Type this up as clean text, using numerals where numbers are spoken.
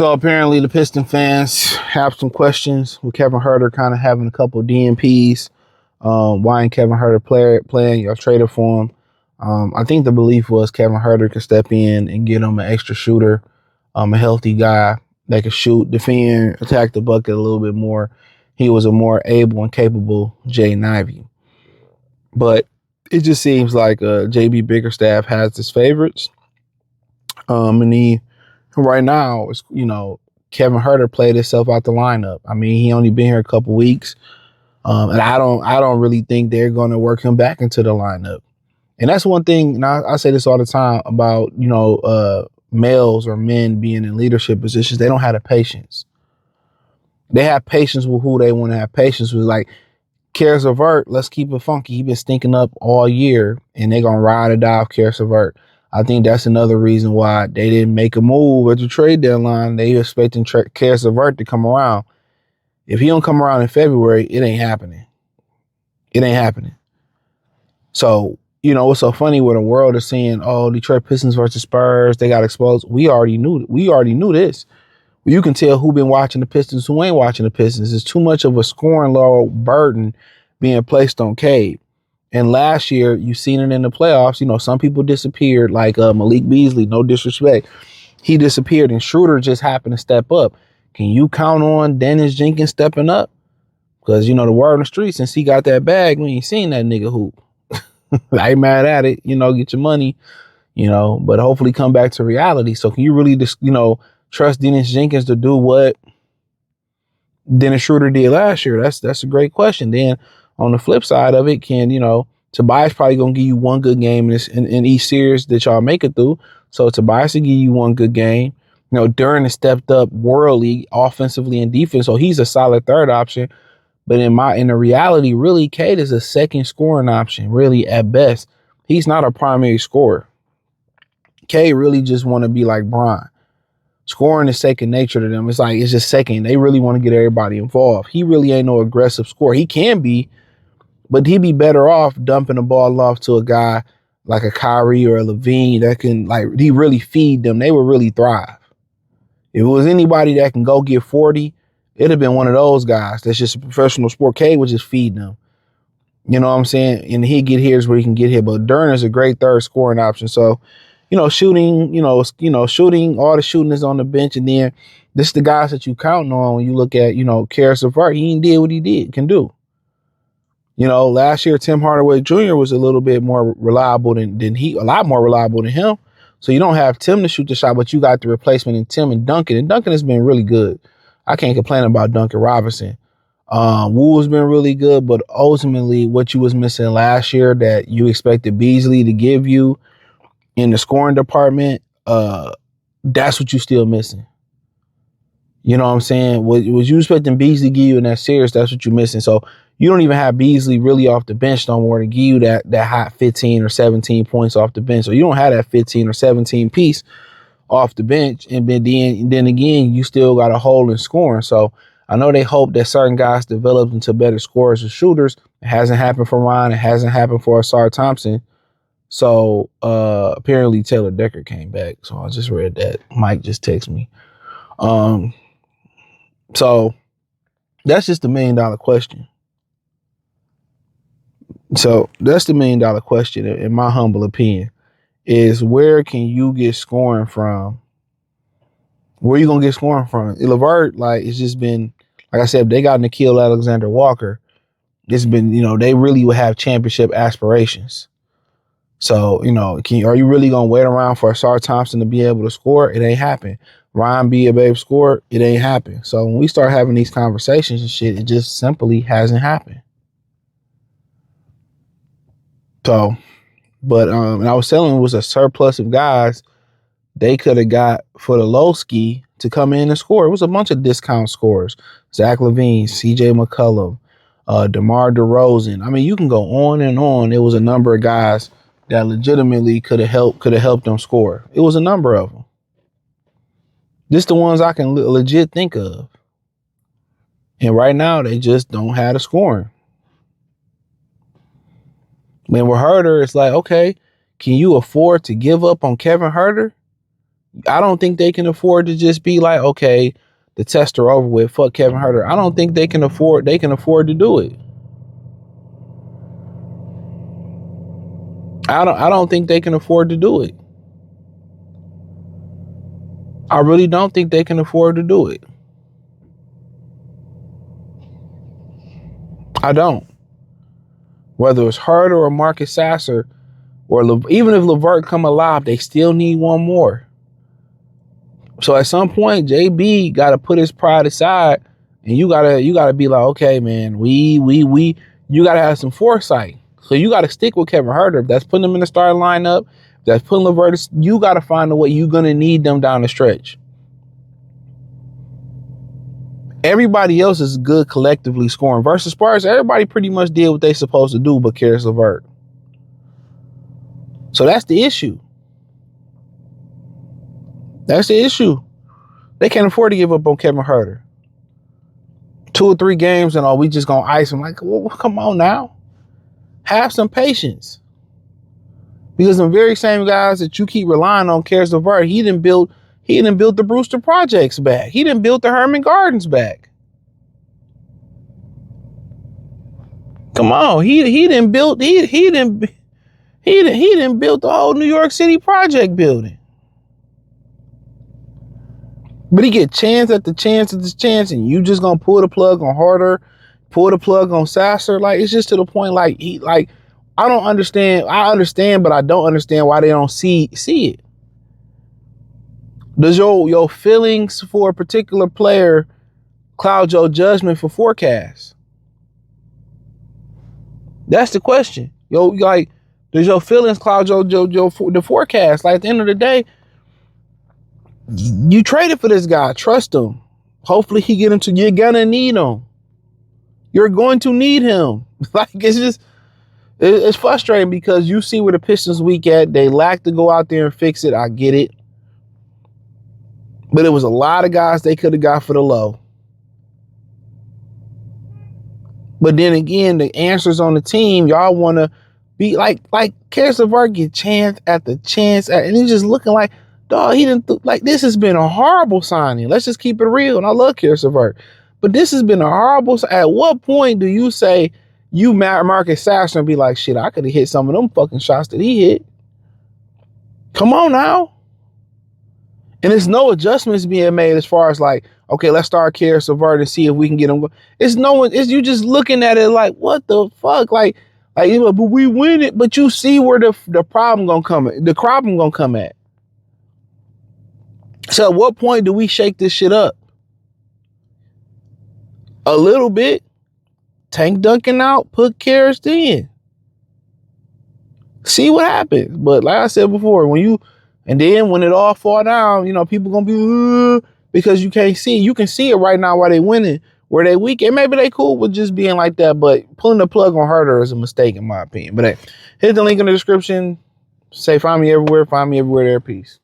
So apparently the Piston fans have some questions with Kevin Huerter kind of having a couple of DNPs. Why ain't Kevin Huerter playing? Y'all traded for him. I think the belief was Kevin Huerter could step in and get him an extra shooter, a healthy guy that could shoot, defend, attack the bucket a little bit more. He was a more able and capable Jaden Ivey. But it just seems like JB Bickerstaff has his favorites. And right now, it's, Kevin Huerter played himself out the lineup. I mean, he only been here a couple weeks. And I don't really think they're going to work him back into the lineup. And that's one thing, and I say this all the time about, males or men being in leadership positions. They don't have the patience. They have patience with who they want to have patience with. Like, Karis LeVert, let's keep it funky. He been stinking up all year, and they're going to ride or die off Karis LeVert. I think that's another reason why they didn't make a move at the trade deadline. They expecting Karis LeVert to come around. If he don't come around in February, it ain't happening. It ain't happening. So, what's so funny where the world is saying, oh, Detroit Pistons versus Spurs, they got exposed. We already knew this. You can tell who been watching the Pistons, who ain't watching the Pistons. It's too much of a scoring load burden being placed on Cade. And last year, you seen it in the playoffs. Some people disappeared, like Malik Beasley, no disrespect. He disappeared, and Schroeder just happened to step up. Can you count on Dennis Jenkins stepping up? Because, the word on the street, since he got that bag, we ain't seen that nigga hoop. I ain't mad at it, get your money, but hopefully come back to reality. So can you really just, trust Dennis Jenkins to do what Dennis Schroeder did last year? That's a great question. Then on the flip side of it, can, Tobias probably going to give you one good game in each series that y'all make it through. So Tobias will give you one good game. Duran has stepped up worldly, offensively and defense. So he's a solid third option. But in the reality, really, Cade is a second scoring option, really, at best. He's not a primary scorer. Cade really just want to be like Bron. Scoring is second nature to them. It's just second. They really want to get everybody involved. He really ain't no aggressive scorer. He can be, but he'd be better off dumping the ball off to a guy like a Kyrie or a Levine that can, he really feed them. They would really thrive. If it was anybody that can go get 40, it'd have been one of those guys that's just a professional sport. Cade would just feed them. You know what I'm saying? And he'd get here where he can get here. But Duran is a great third scoring option. So, shooting, shooting, all the shooting is on the bench. And then this is the guys that you counting on when you look at, Karis LeVert. He ain't did what he can do. Last year, Tim Hardaway Jr. was a little bit more reliable than a lot more reliable than him. So you don't have Tim to shoot the shot, but you got the replacement in Tim and Duncan. And Duncan has been really good. I can't complain about Duncan Robinson. Wu has been really good, but ultimately what you was missing last year that you expected Beasley to give you in the scoring department, that's what you still missing. You know what I'm saying? What you expecting Beasley to give you in that series, that's what you're missing. So you don't even have Beasley really off the bench no more to give you that hot 15 or 17 points off the bench. So you don't have that 15 or 17 piece off the bench. And then again, you still got a hole in scoring. So I know they hope that certain guys develop into better scorers and shooters. It hasn't happened for Ryan. It hasn't happened for Asar Thompson. So apparently Taylor Decker came back. So I just read that. Mike just texted me. So that's just the $1 million question. So that's the $1 million question, in my humble opinion, is where can you get scoring from? Where you gonna get scoring from? LeVert, it's just been, like I said, they got Nickeil Alexander-Walker. It's been, they really would have championship aspirations. So, are you really gonna wait around for Asar Thompson to be able to score? It ain't happen. Ryan be a babe score? It ain't happen. So when we start having these conversations and shit, it just simply hasn't happened. So, but and I was telling you, it was a surplus of guys they could have got for the low ski to come in and score. It was a bunch of discount scorers. Zach LaVine, CJ McCollum, DeMar DeRozan. I mean, you can go on and on. It was a number of guys that legitimately could have helped them score. It was a number of them. Just the ones I can legit think of. And right now, they just don't have the scoring. When with Huerter, it's like, okay, can you afford to give up on Kevin Huerter? I don't think they can afford to just be like, okay, the tests are over with. Fuck Kevin Huerter. I don't think they can afford to do it. I don't think they can afford to do it. I really don't think they can afford to do it. I don't. Whether it's Huerter or Marcus Sasser, or even if LeVert come alive, they still need one more. So at some point, JB got to put his pride aside, and you gotta be like, okay, man, you gotta have some foresight. So you gotta stick with Kevin Huerter. If that's putting him in the starting lineup, if that's putting LeVert, you gotta find a way. You're gonna need them down the stretch. Everybody else is good collectively scoring. Versus Spurs, everybody pretty much did what they supposed to do, but Caris LeVert. So that's the issue. That's the issue. They can't afford to give up on Kevin Huerter. 2 or 3 games and we just gonna ice him. Like, well, come on now. Have some patience. Because the very same guys that you keep relying on, Caris LeVert, he didn't build the Brewster Projects back. He didn't build the Herman Gardens back. Come on, he didn't build the whole New York City project building. But he get chance after chance, and you just gonna pull the plug on Huerter, pull the plug on Sasser. Like, it's just to the point. Like, I don't understand. I understand, but I don't understand why they don't see it. Does your feelings for a particular player cloud your judgment for forecasts? That's the question. Does your feelings cloud the forecast? Like, at the end of the day, you traded for this guy. Trust him. Hopefully he get into. You're gonna need him. You're going to need him. Like, it's frustrating because you see where the Pistons weak at. They lack to go out there and fix it. I get it. But it was a lot of guys they could have got for the low. But then again, the answers on the team, y'all want to be like Caris LeVert get chance after chance, and he's just looking like, dog, he didn't like this has been a horrible signing. Let's just keep it real. And I love Caris LeVert, but this has been a horrible. At what point do you say you Marcus Sasser and be like, shit, I could have hit some of them fucking shots that he hit? Come on now. And there's no adjustments being made as far as like, okay, let's start Caris LeVert and see if we can get him. It's you just looking at it like, what the fuck? Like, but we win it, but you see where the problem gonna come at. The problem gonna come at. So at what point do we shake this shit up? A little bit. Tank Duncan out, put Caris in. See what happens. But like I said before, when it all fall down, people gonna be because you can't see. You can see it right now while they winning, where they weak. And maybe they cool with just being like that, but pulling the plug on Huerter is a mistake in my opinion. But hey, hit the link in the description. Say find me everywhere there. Peace.